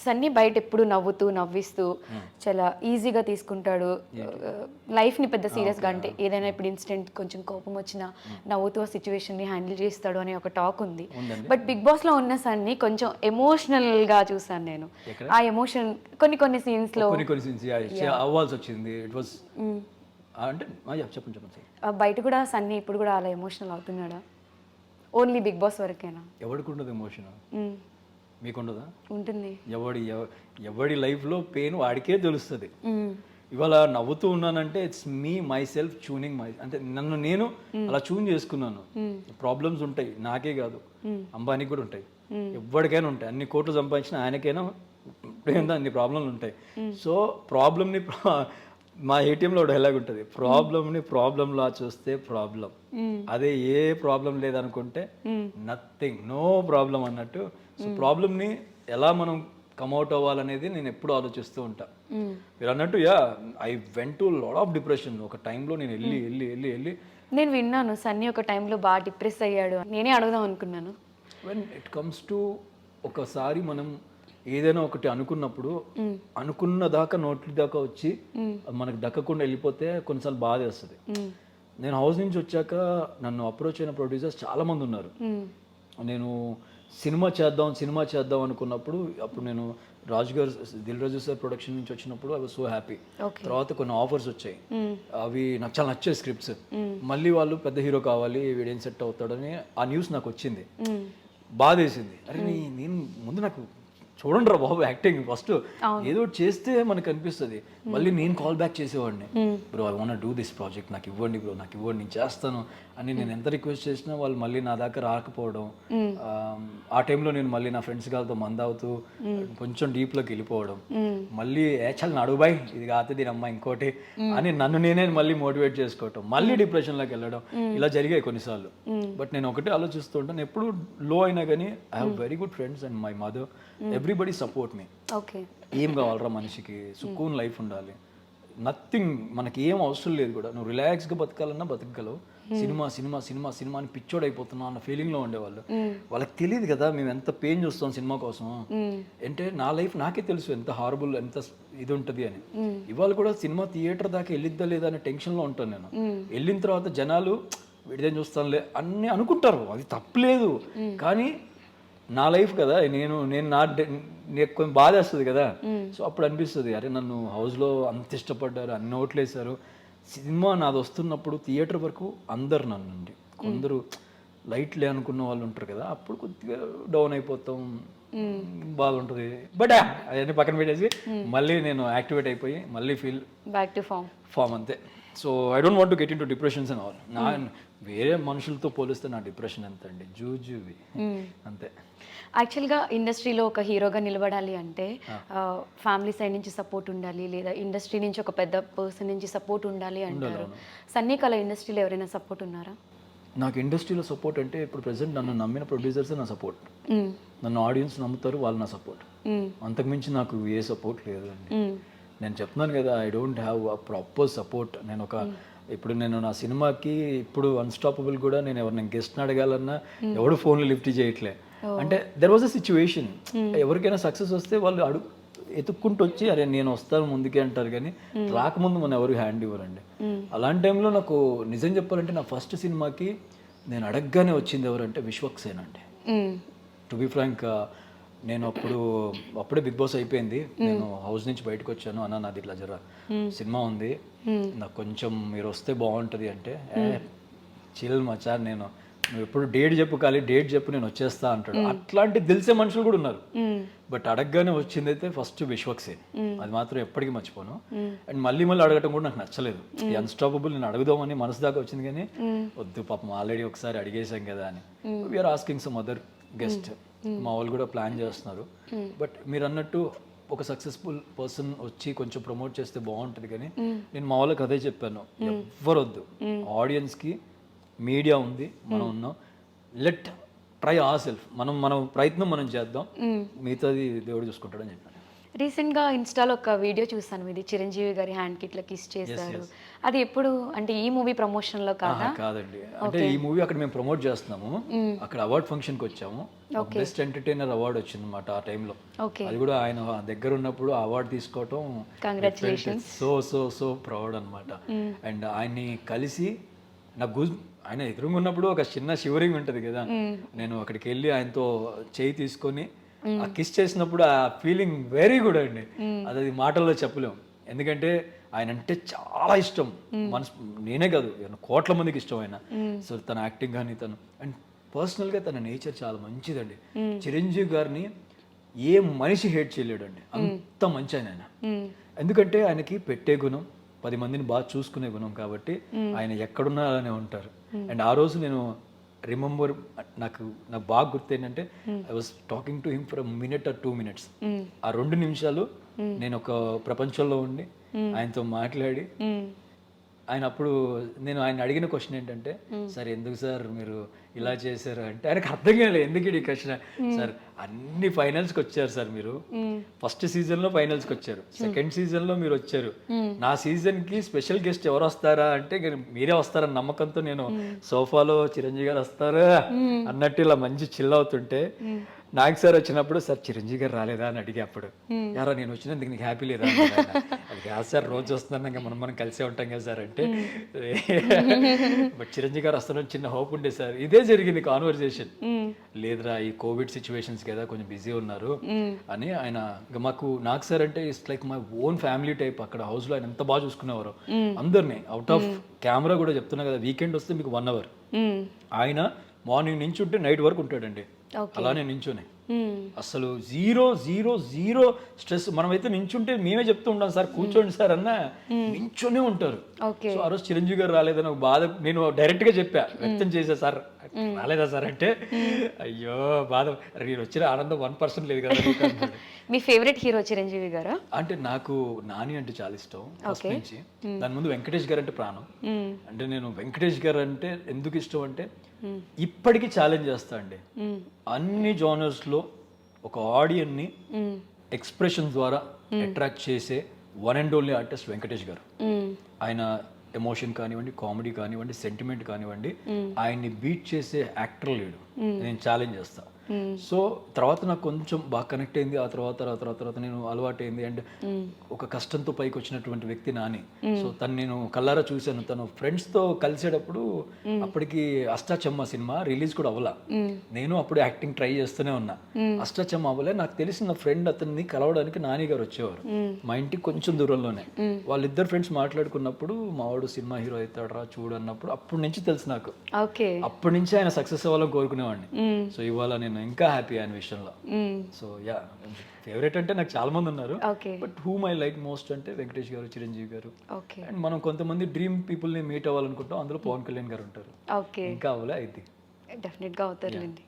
సన్నీ బయట ఎప్పుడు నవ్వుతూ నవ్విస్తూ చాలా ఈజీగా తీసుకుంటాడు లైఫ్ని పెద్ద సీరియస్గా, అంటే ఏదైనా ఇప్పుడు ఇన్సిడెంట్ కొంచెం కోపం వచ్చినా నవ్వుతూ ఆ సిచ్యువేషన్ని హ్యాండిల్ చేస్తాడు అనే ఒక టాక్ ఉంది. బట్ బిగ్ బాస్లో ఉన్న సన్నీ కొంచెం ఎమోషనల్గా చూసాను నేను. ఆ ఎమోషన్ కొన్ని సీన్స్లో అవ్వాల్సి వచ్చింది. ఇట్ వాస్ అంటే చెప్పండి బయట కూడా సన్నీ ఇప్పుడు కూడా అలా ఎమోషనల్ అవుతున్నాడా? ఓన్లీ బిగ్ బాస్ వరకేనా? ఎవరికి ఉండదు ఎమోషన్, మీకు ఉండదా? ఉంటుంది. ఎవడి లైఫ్లో పెయిన్ వాడికే తెలుస్తుంది. ఇవాళ నవ్వుతూ ఉన్నానంటే ఇట్స్ మై సెల్ఫ్ ట్యూనింగ్ అంటే నన్ను నేను అలా ట్యూన్ చేసుకున్నాను. ప్రాబ్లమ్స్ ఉంటాయి, నాకే కాదు అంబానీకి కూడా ఉంటాయి, ఎవరికైనా ఉంటాయి. అన్ని కోట్లు సంపాదించిన ఆయనకైనా అన్ని ప్రాబ్లంలు ఉంటాయి. సో ప్రాబ్లమ్ని మా ఏటీఎంలో డైలాగ్ ఉంటుంది, ప్రాబ్లమ్ని ప్రాబ్లంలా చూస్తే ప్రాబ్లం, అదే ఏ ప్రాబ్లం లేదనుకుంటే నథింగ్, నో ప్రాబ్లం అన్నట్టు. సో ప్రాబ్లమ్ని ఎలా మనం కమ్అట్ అవ్వాలనేది నేను ఎప్పుడు ఆలోచిస్తూ ఉంటా. మీరు అన్నట్టు I went to lot of depression. ఒక టైంలో నేను వెళ్ళి నేను విన్నాను సన్నీ ఒక టైంలో బాగా డిప్రెస్ అయ్యాడు, నేనే అడుగుదాం అనుకున్నాను. వెన్ ఇట్ కమ్స్ టు ఒకసారి మనం ఏదైనా ఒకటి అనుకున్నప్పుడు అనుకున్న దాకా నోట్ల దాకా వచ్చి మనకు దక్కకుండా వెళ్ళిపోతే కొన్నిసార్లు బాధ వేస్తుంది. నేను హౌస్ నుంచి వచ్చాక నన్ను అప్రోచ్ అయిన ప్రొడ్యూసర్స్ చాలా మంది ఉన్నారు. నేను సినిమా చేద్దాం అనుకున్నప్పుడు అప్పుడు నేను దిల్ రాజు సార్ ప్రొడక్షన్ నుంచి వచ్చినప్పుడు ఐ వాజ్ సో హ్యాపీ. తర్వాత కొన్ని ఆఫర్స్ వచ్చాయి, అవి నాకు చాలా నచ్చాయి స్క్రిప్ట్స్. మళ్ళీ వాళ్ళు పెద్ద హీరో కావాలి, వీడేం సెట్ అవుతాడని ఆ న్యూస్ నాకు వచ్చింది, బాధ వేసింది. అరే నేను ముందు నాకు చూడండి రా బాబు యాక్టింగ్ ఫస్ట్ ఏదో చేస్తే మనకు అనిపిస్తుంది. మళ్ళీ నేను కాల్ బ్యాక్ చేసేవాడిని, bro I want do this project, నాకు ఇవ్వండి బ్రో, నాకు ఇవ్వండి, నేను చేస్తాను అని. నేను ఎంత రిక్వెస్ట్ చేసినా వాళ్ళు మళ్ళీ నా దాకా రాకపోవడం. ఆ టైంలో నేను మళ్ళీ నా ఫ్రెండ్స్ గారితో మందావుతూ కొంచెం డీప్లోకి వెళ్ళిపోవడం, మళ్ళీ చాలా నడుబాయ్ ఇది కాదు దీని అమ్మ ఇంకోటి అని నన్ను నేనే మళ్ళీ మోటివేట్ చేసుకోవటం, మళ్ళీ డిప్రెషన్లోకి వెళ్ళడం, ఇలా జరిగాయి కొన్నిసార్లు. బట్ నేను ఒకటే ఆలోచిస్తూ ఉంటాను, ఎప్పుడు లో అయినా కానీ I have very good friends and my mother, everybody support me. ఏం కావాలరా మనిషికి, సుకూన్ లైఫ్ ఉండాలి, నథింగ్ మనకి ఏం అవసరం లేదు కూడా, నువ్వు రిలాక్స్గా బతకాలన్నా బతకగలవు. సినిమా సినిమా సినిమా సినిమా అని పిచ్చోడు అయిపోతున్నావు అన్న ఫీలింగ్లో ఉండేవాళ్ళు. వాళ్ళకి తెలియదు కదా మేము ఎంత పెయిన్ చూస్తాం సినిమా కోసం. అంటే నా లైఫ్ నాకే తెలుసు ఎంత హారబుల్, ఎంత ఇది ఉంటుంది అని. ఇవాళ కూడా సినిమా థియేటర్ దాకా వెళ్ళిద్దా లేదా అనే టెన్షన్లో ఉంటాను నేను. వెళ్ళిన తర్వాత జనాలు విడిదేం చూస్తానులే అన్నీ అనుకుంటారు, అది తప్పలేదు. కానీ నా లైఫ్ కదా, నేను కొంచెం బాధ వేస్తుంది కదా. సో అప్పుడు అనిపిస్తుంది, అరే నన్ను హౌస్లో అంత ఇష్టపడ్డారు, అన్ని ఓట్లు వేశారు, సినిమా నాది వస్తున్నప్పుడు థియేటర్ వరకు అందరు నన్ను కొందరు లైట్లే అనుకున్న వాళ్ళు ఉంటారు కదా, అప్పుడు కొద్దిగా డౌన్ అయిపోతాం, బాధ ఉంటుంది. బట్ అవన్నీ పక్కన పెట్టేసి మళ్ళీ నేను యాక్టివేట్ అయిపోయి మళ్ళీ ఫీల్ బ్యాక్ టు ఫామ్ అంతే. So I don't want to get in to depressions and all. నా వేరే మనుషులతో పోలిస్తే నా డిప్రెషన్ ఎంత అండి, జూజువి అంతే. యాక్చువల్గా ఇండస్ట్రీలో ఒక హీరోగా నిలబడాలి అంటే ఫ్యామిలీ సైడ్ నుంచి సపోర్ట్ ఉండాలి, లేదా ఇండస్ట్రీ నుంచి ఒక పెద్ద పర్సన్ నుంచి సపోర్ట్ ఉండాలి అంటారు. సన్నీ కళ ఇండస్ట్రీలో ఎవరైనా సపోర్ట్ ఉన్నారా? నాకు ఇండస్ట్రీలో సపోర్ట్ అంటే ఇప్పుడు ప్రెసెంట్ నన్ను నమ్మిన ప్రొడ్యూసర్స్ నా సపోర్ట్, నన్ను ఆడియన్స్ నమ్ముతారు, వాళ్ళు నా సపోర్ట్. అంతకుమించి నాకు ఏ సపోర్ట్ లేదు అండి. నేను చెప్తున్నాను కదా, I don't have a proper support. ఇప్పుడు నేను నా సినిమాకి ఇప్పుడు అన్స్టాపబుల్ కూడా నేను ఎవరిని గెస్ట్ని అడగాలన్నా ఎవడు ఫోన్లు లిఫ్ట్ చేయట్లే. అంటే దెర్ వాజ్ అ సిచ్యువేషన్, ఎవరికైనా సక్సెస్ వస్తే వాళ్ళు ఎత్తుక్కుంటూ వచ్చి అరే నేను వస్తాను ముందుకే అంటారు, కానీ రాకముందు మనం ఎవరు హ్యాండ్ ఇవ్వరండి. అలాంటి టైంలో నాకు నిజం చెప్పాలంటే నా ఫస్ట్ సినిమాకి నేను అడగగానే వచ్చింది ఎవరంటే విశ్వక్సేన్ అండి. టు బి ఫ్రాంక్, నేను అప్పుడే బిగ్ బాస్ అయిపోయింది, నేను హౌస్ నుంచి బయటకు వచ్చాను, అన్న నాది ఇట్లా జర సినిమా ఉంది, నాకు కొంచెం మీరు వస్తే బాగుంటుంది అంటే, చిల్ మచా, నువ్వు ఎప్పుడు డేట్ చెప్పు, ఖాళీ డేట్ చెప్పు నేను వచ్చేస్తా అంటాడు. అట్లాంటి తెలిసే మనుషులు కూడా ఉన్నారు. బట్ అడగగానే వచ్చింది అయితే ఫస్ట్ విశ్వక్సేన్, అది మాత్రం ఎప్పటికీ మర్చిపోను. అండ్ మళ్ళీ అడగటం కూడా నాకు నచ్చలేదు. ఈ అన్స్టాపబుల్ నేను అడుగుదామని మనసు దాకా వచ్చింది, కానీ వద్దు పాపం ఆల్రెడీ ఒకసారి అడిగేసాం కదా అని. We're asking some other guest, మా వాళ్ళు కూడా ప్లాన్ చేస్తున్నారు. బట్ మీరు అన్నట్టు ఒక సక్సెస్ఫుల్ పర్సన్ వచ్చి కొంచెం ప్రమోట్ చేస్తే బాగుంటుంది, కానీ నేను మా వాళ్ళకి అదే చెప్పాను, ఎవ్వరొద్దు, ఆడియన్స్కి మీడియా ఉంది, మనం ఉన్నాం, లెట్ ట్రై అవర్ సెల్ఫ్, మన ప్రయత్నం మనం చేద్దాం, మిగతాది దేవుడు చూసుకుంటాడని చెప్పాను. రీసెంట్గా ఇన్స్టాలో ఒక వీడియో చూసాను, ఇది చిరంజీవి గారి హ్యాండ్కి ఇట్లా కిస్ చేశారు. అది ఎప్పుడు అంటే ఈ మూవీ ప్రమోషన్లో కాదా? కాదండి, అంటే ఈ మూవీ అక్కడ మేము ప్రమోట్ చేస్తున్నాము, అక్కడ అవార్డ్ ఫంక్షన్కి వచ్చాము. బెస్ట్ ఎంటర్టైనర్ అవార్డు వచ్చింది అనమాట ఆ టైంలో. ఓకే, అది కూడా ఆయన దగ్గర ఉన్నప్పుడు ఆ అవార్డు తీసుకోవటం కంగ్రాచులేషన్స్. సో ప్రౌడ్ అనమాట. అండ్ ఆయన్ని కలిసి నాకు ఆయన ఎదురుగా ఉన్నప్పుడు ఒక చిన్న షివరింగ్ ఉంటుంది కదా, నేను అక్కడికి వెళ్ళి ఆయనతో చేయి తీసుకొని ఆ కిస్ చేసినప్పుడు ఆ ఫీలింగ్ వెరీ గుడ్ అండి. అది మాటల్లో చెప్పలేము, ఎందుకంటే ఆయన అంటే చాలా ఇష్టం. నేనే కాదు, కోట్ల మందికి ఇష్టం ఆయన. సో తన యాక్టింగ్ కానీ అండ్ పర్సనల్గా తన నేచర్ చాలా మంచిదండి. చిరంజీవి గారిని ఏ మనిషి హేట్ చేయలేడండి, అంత మంచి ఆయన. ఎందుకంటే ఆయనకి పెట్టే గుణం, 10 మందిని బాగా చూసుకునే గుణం కాబట్టి ఆయన ఎక్కడున్నా అలానే ఉంటారు. అండ్ ఆ రోజు నేను రిమెంబర్, నాకు బాగా గుర్తు ఏంటంటే I was talking to him for minute or 2 minutes. ఆ 2 నిమిషాలు నేను ఒక ప్రపంచంలో ఉండి ఆయనతో మాట్లాడి, ఆయన అప్పుడు నేను ఆయన అడిగిన క్వశ్చన్ ఏంటంటే, సార్ ఎందుకు సార్ మీరు ఇలా చేశారు అంటే, ఆయనకు అర్థం కాలేదు ఎందుకు ఈ క్వశ్చన్. సార్ అన్ని ఫైనల్స్కి వచ్చారు సార్, మీరు ఫస్ట్ సీజన్లో ఫైనల్స్కి వచ్చారు, సెకండ్ సీజన్లో మీరు వచ్చారు, నా సీజన్కి స్పెషల్ గెస్ట్ ఎవరు వస్తారా అంటే మీరే వస్తారని నమ్మకంతో నేను సోఫాలో చిరంజీవి గారు వస్తారా అన్నట్టు ఇలా మంచి చిల్ అవుతుంటే, నాకు సార్ వచ్చినప్పుడు, సార్ చిరంజీవి గారు రాలేదా అని అడిగి, అప్పుడు యారా నేను వచ్చినందుకు నీకు హ్యాపీ లేదా? అది కాదు సార్, రోజు వస్తున్నాను ఇంకా మనం కలిసే ఉంటాం కదా సార్ అంటే, బట్ చిరంజీవి గారు వస్తారని చిన్న హోప్ ఉండే సార్. ఇదే జరిగింది కాన్వర్జేషన్. లేదురా ఈ కోవిడ్ సిచ్యువేషన్స్ కదా కొంచెం బిజీ ఉన్నారు అని ఆయన. నాకు సార్ అంటే it's like my own family type. అక్కడ హౌస్ లో ఆయన ఎంత బాగా చూసుకునేవారు అందరినీ, అవుట్ ఆఫ్ కెమెరా కూడా చెప్తున్నా కదా, వీకెండ్ వస్తే మీకు 1 hour ఆయన మార్నింగ్ నుంచి ఉంటే నైట్ వరకు ఉంటాడండి అలానే నించునే. అసలు జీరో స్ట్రెస్. మనమైతే నించుంటే మేమే చెప్తూ ఉంటాం సార్ కూర్చోండి సార్ అన్న, నించునే ఉంటారు. సో ఆ రోజు చిరంజీవి గారు రాలేదని ఒక బాధ నేను డైరెక్ట్ గా చెప్పా, వ్యక్తం చేశా, సార్ రాలేదా సార్ అంటే, అయ్యో బాధ, నేను వచ్చిన ఆనందం 1% లేదు కదా. మీ ఫేవరెట్ హీరో చిరంజీవి గారా? అంటే నాకు నాని అంటే చాలా ఇష్టం ఫస్ట్ నుంచి. దాని ముందు వెంకటేష్ గారు అంటే ప్రాణం. అంటే నేను వెంకటేష్ గారు అంటే ఎందుకు ఇష్టం అంటే, ఇప్పటికీ ఛాలెంజ్ చేస్తా అండి, అన్ని జోనర్స్ లో ఒక ఆడియన్స్ ని ఎక్స్ప్రెషన్ ద్వారా అట్రాక్ట్ చేసే one and only artist Venkatesh గారు. ఆయన ఎమోషన్ కానివ్వండి, కామెడీ కానివ్వండి, సెంటిమెంట్ కానివ్వండి, ఆయన్ని బీట్ చేసే యాక్టర్ లేడు. నేను ఛాలెంజ్ చేస్తా. సో తర్వాత నాకు కొంచెం బాగా కనెక్ట్ అయింది. ఆ తర్వాత నేను అలవాటు అయింది. అండ్ ఒక కష్టంతో పైకి వచ్చినటువంటి వ్యక్తి నాని. సో తను నేను కల్లారా చూశాను. తను ఫ్రెండ్స్ తో కలిసేటప్పుడు, అప్పటికి అష్టాచెమ్మ సినిమా రిలీజ్ కూడా అవ్వలా. నేను అప్పుడు యాక్టింగ్ ట్రై చేస్తూనే ఉన్నా. అష్టాచెమ్మ అవ్వలే. నాకు తెలిసిన ఫ్రెండ్ అతన్ని కలవడానికి నాని గారు వచ్చేవారు మా ఇంటికి కొంచెం దూరంలోనే. వాళ్ళిద్దరు ఫ్రెండ్స్ మాట్లాడుకున్నప్పుడు, మావాడు సినిమా హీరో అవుతాడరా చూడు అన్నప్పుడు, అప్పటి నుంచి తెలుసు నాకు. అప్పటి నుంచి ఆయన సక్సెస్ అవ్వాలని కోరుకునేవాడిని. సో ఇవాళ నేను ఇంకా హ్యాపీ ఆయన విషయంలో. సో యా, ఫేవరెట్ అంటే నాకు చాలా మంది ఉన్నారు, but whom I like most అంటే వెంకటేష్ గారు, చిరంజీవి గారు. అండ్ మనం కొంతమంది డ్రీమ్ పీపుల్ ని మీట్ అవ్వాలనుకుంటాం, అందులో పవన్ కళ్యాణ్ గారు ఉంటారు. ఇంకా అవ్వలే, అయితే డెఫినెట్ గా అవుతారులేండి.